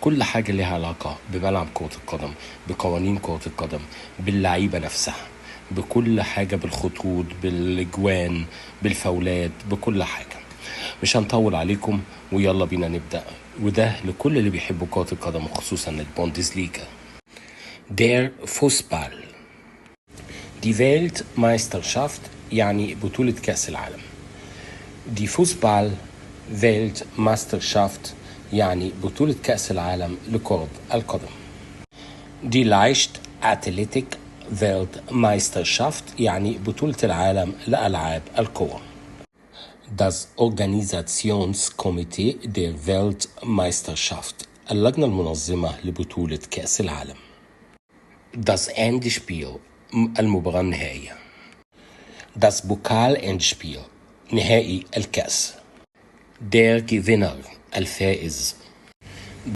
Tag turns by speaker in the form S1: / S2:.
S1: كل حاجة لها علاقة بملعب كرة القدم، بقوانين كرة القدم، باللعيبة نفسها، بكل حاجة، بالخطوط، بالجوان، بالفاولات، بكل حاجة. مش هنطول عليكم ويلا بينا نبدأ، وده لكل اللي بيحبوا كرة القدم وخصوصا البوندسليغا. Der Fußball. Die Weltmeisterschaft يعني بطولة كأس العالم. Die Fußball-Weltmeisterschaft يعني بطولة كأس العالم لكرة القدم. Die Leichtathletik-Weltmeisterschaft يعني بطولة العالم لألعاب القوى. Das Organisationskomitee der Weltmeisterschaft اللجنة المنظمة لبطولة كأس العالم. Das Endspiel المباراة النهائية. Das Pokal-Endspiel نهائي الكأس. Der Gewinner الفائز.